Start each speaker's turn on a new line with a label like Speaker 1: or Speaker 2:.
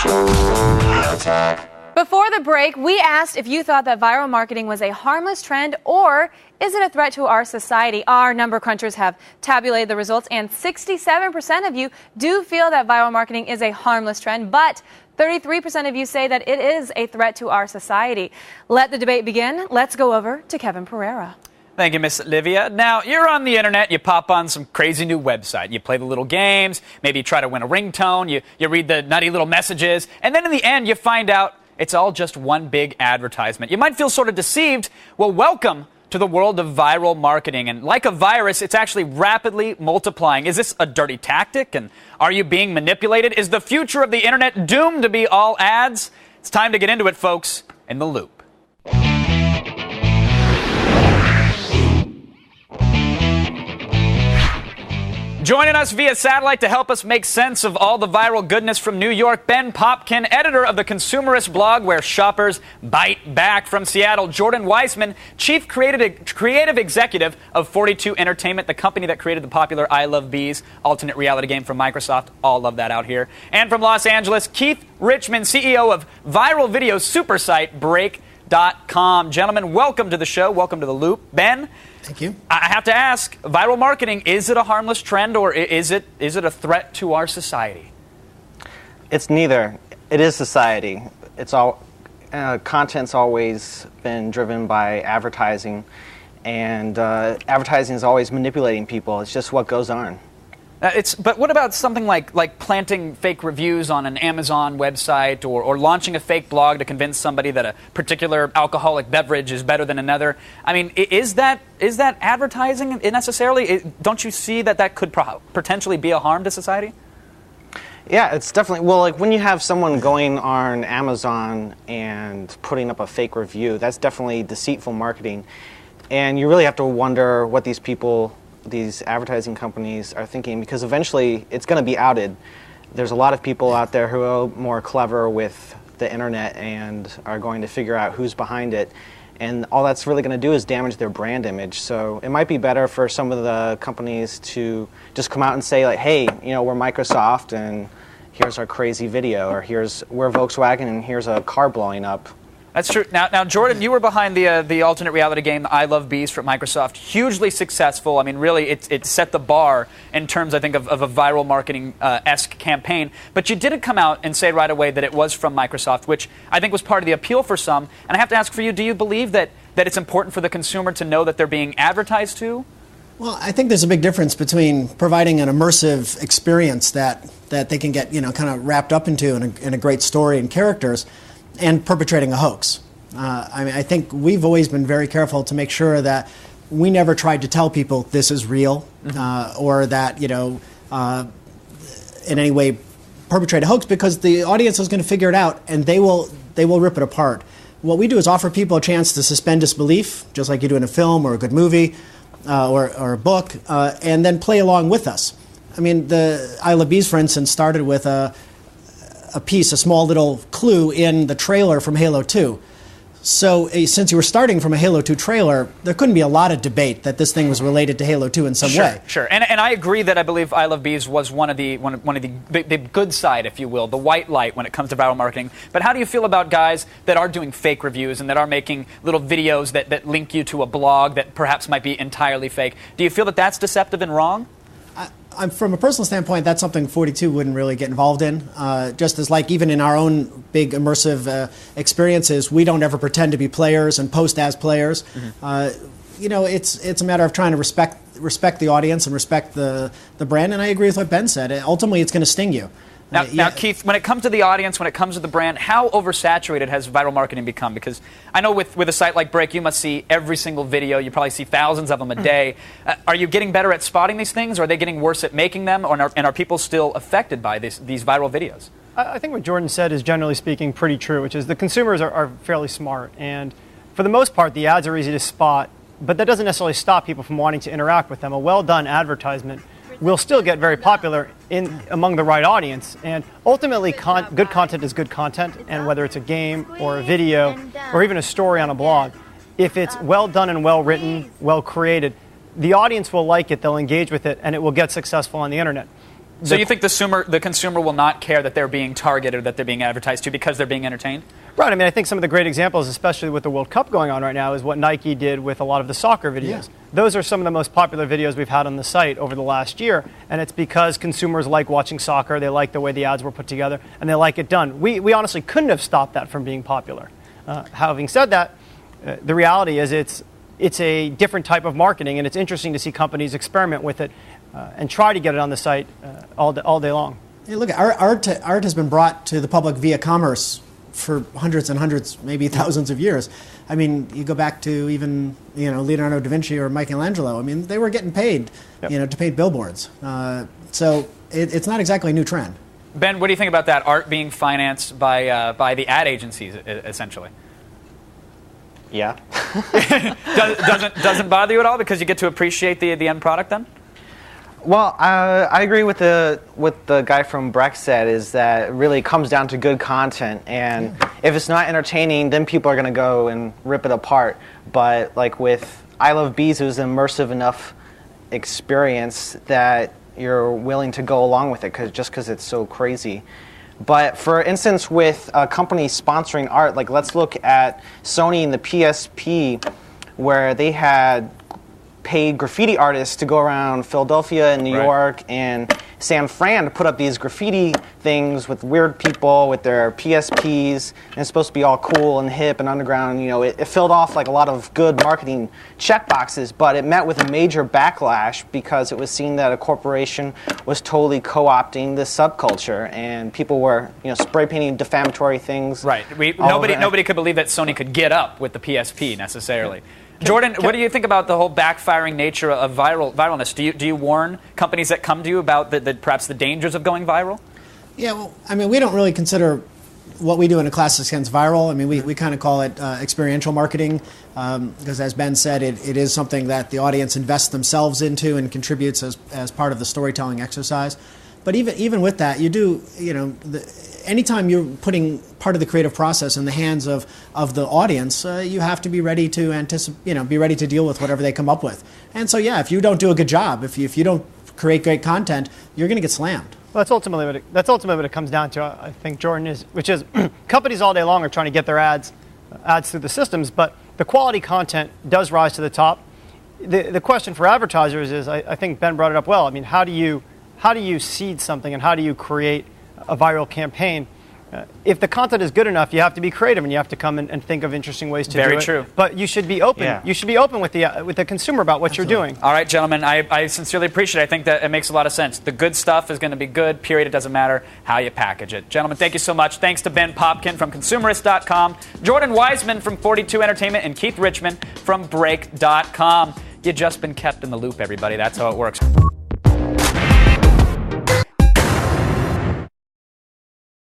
Speaker 1: Before the break, we asked if you thought that viral marketing was a harmless trend or is it a threat to our society? Our number crunchers have tabulated the results, and 67% of you do feel that viral marketing is a harmless trend, but 33% of you say that it is a threat to our society. Let the debate begin. Let's go over to Kevin Pereira.
Speaker 2: Thank you, Miss Olivia. Now, you're on the internet, you pop on some crazy new website. You play the little games, maybe you try to win a ringtone, you read the nutty little messages, and then in the end you find out it's all just one big advertisement. You might feel sort of deceived. Well, welcome to the world of viral marketing. And like a virus, it's actually rapidly multiplying. Is this a dirty tactic? And are you being manipulated? Is the future of the internet doomed to be all ads? It's time to get into it, folks, in The Loop. Joining us via satellite to help us make sense of all the viral goodness from New York, Ben Popkin, editor of the consumerist blog Where Shoppers Bite Back. From Seattle, Jordan Weissman, chief creative executive of 42 Entertainment, the company that created the popular I Love Bees alternate reality game from Microsoft. All love that out here. And from Los Angeles, Keith Richmond, CEO of viral video super site Break.com. Gentlemen, welcome to the show. Welcome to The Loop. Ben,
Speaker 3: thank you.
Speaker 2: I have to ask, viral marketing, is it a harmless trend or is it a threat to our society?
Speaker 4: It's neither. It is society. It's all content's always been driven by advertising, and advertising is always manipulating people. It's just what goes on.
Speaker 2: But what about something like planting fake reviews on an Amazon website or launching a fake blog to convince somebody that a particular alcoholic beverage is better than another? I mean, is that advertising necessarily? Don't you see that could potentially be a harm to society?
Speaker 4: Yeah, it's definitely, well, like when you have someone going on Amazon and putting up a fake review, that's definitely deceitful marketing. And you really have to wonder what these advertising companies are thinking, because eventually it's going to be outed. There's a lot of people out there who are more clever with the internet and are going to figure out who's behind it, and all that's really going to do is damage their brand image. So it might be better for some of the companies to just come out and say, like, hey, we're Microsoft and here's our crazy video, or we're Volkswagen and here's a car blowing up.
Speaker 2: That's true. Now, Jordan, you were behind the alternate reality game, I Love Bees from Microsoft. Hugely successful. I mean, really, it set the bar in terms, I think, of a viral marketing-esque campaign. But you didn't come out and say right away that it was from Microsoft, which I think was part of the appeal for some. And I have to ask for you, do you believe that it's important for the consumer to know that they're being advertised to?
Speaker 3: Well, I think there's a big difference between providing an immersive experience that they can get, kind of wrapped up into in a great story and characters, and perpetrating a hoax. I think we've always been very careful to make sure that we never tried to tell people this is real, or that, in any way perpetrate a hoax, because the audience is going to figure it out and they will rip it apart. What we do is offer people a chance to suspend disbelief, just like you do in a film or a good movie or a book, and then play along with us. I mean, the I Love Bees, for instance, started with a small little clue in the trailer from Halo 2. So since you were starting from a Halo 2 trailer, there couldn't be a lot of debate that this thing was related to Halo 2 in some way.
Speaker 2: Sure. And I agree that I believe I Love Bees was one of the good side, if you will, the white light when it comes to viral marketing. But how do you feel about guys that are doing fake reviews and that are making little videos that link you to a blog that perhaps might be entirely fake? Do you feel that that's deceptive and wrong?
Speaker 3: From a personal standpoint, that's something 42 wouldn't really get involved in. Just as like even in our own big immersive experiences, we don't ever pretend to be players and post as players. It's a matter of trying to respect the audience and respect the brand. And I agree with what Ben said. Ultimately, it's going to sting you.
Speaker 2: Now, Keith, when it comes to the audience, when it comes to the brand, how oversaturated has viral marketing become? Because I know with a site like Break, you must see every single video. You probably see thousands of them a day. Are you getting better at spotting these things? Or are they getting worse at making them? And are people still affected by these viral videos?
Speaker 5: I think what Jordan said is, generally speaking, pretty true, which is the consumers are fairly smart. And for the most part, the ads are easy to spot. But that doesn't necessarily stop people from wanting to interact with them. A well-done advertisement will still get very popular among the right audience. And ultimately, good content is good content. And whether it's a game or a video or even a story on a blog, if it's well done and well written, well created, the audience will like it, they'll engage with it, and it will get successful on the internet.
Speaker 2: So you think the consumer will not care that they're being targeted or that they're being advertised to because they're being entertained?
Speaker 5: Right. I mean, I think some of the great examples, especially with the World Cup going on right now, is what Nike did with a lot of the soccer videos.
Speaker 3: Yeah.
Speaker 5: Those are some of the most popular videos we've had on the site over the last year, and it's because consumers like watching soccer, they like the way the ads were put together, and they like it done. We honestly couldn't have stopped that from being popular. Having said that, the reality is it's a different type of marketing, and it's interesting to see companies experiment with it and try to get it on the site all day long.
Speaker 3: Hey, look, art has been brought to the public via commerce for hundreds and hundreds, maybe thousands of years. I mean, you go back to even Leonardo da Vinci or Michelangelo. I mean, they were getting paid, to paint billboards. So it's not exactly a new trend.
Speaker 2: Ben, what do you think about that? Art being financed by the ad agencies, essentially.
Speaker 4: Yeah.
Speaker 2: doesn't bother you at all because you get to appreciate the end product then?
Speaker 4: Well, I agree with the guy from Breck said, is that it really comes down to good content, and if it's not entertaining, then people are going to go and rip it apart. But like with I Love Bees, it was an immersive enough experience that you're willing to go along with it just because it's so crazy. But for instance, with a company sponsoring art, like let's look at Sony and the PSP, where they had paid graffiti artists to go around Philadelphia and New York and San Fran to put up these graffiti things with weird people with their PSPs, and it's supposed to be all cool and hip and underground. It filled off like a lot of good marketing checkboxes, but it met with a major backlash because it was seen that a corporation was totally co-opting this subculture, and people were spray painting defamatory things.
Speaker 2: Right. Nobody could believe that Sony could get up with the PSP necessarily. Jordan, what do you think about the whole backfiring nature of viralness? Do you warn companies that come to you about perhaps the dangers of going viral?
Speaker 3: Yeah, well, I mean, we don't really consider what we do in a classic sense viral. I mean, we kind of call it experiential marketing because, as Ben said, it is something that the audience invests themselves into and contributes as part of the storytelling exercise. But even with that, you do, anytime you're putting part of the creative process in the hands of the audience, you have to be ready to be ready to deal with whatever they come up with. And so, yeah, if you don't do a good job, if you don't create great content, you're going to get slammed.
Speaker 5: Well, that's ultimately what it comes down to, I think, Jordan, which is companies all day long are trying to get their ads through the systems, but the quality content does rise to the top. The question for advertisers is, I think Ben brought it up well. I mean, how do you seed something and how do you create a viral campaign? If the content is good enough, you have to be creative and you have to come and think of interesting ways to do it.
Speaker 2: Very true.
Speaker 5: But you should be open.
Speaker 4: Yeah.
Speaker 5: You should be open with the consumer about what you're doing.
Speaker 2: All right, gentlemen, I sincerely appreciate it. I think that it makes a lot of sense. The good stuff is going to be good, period. It doesn't matter how you package it. Gentlemen, thank you so much. Thanks to Ben Popkin from Consumerist.com, Jordan Wiseman from 42 Entertainment, and Keith Richmond from Break.com. You've just been kept in the loop, everybody. That's how it works.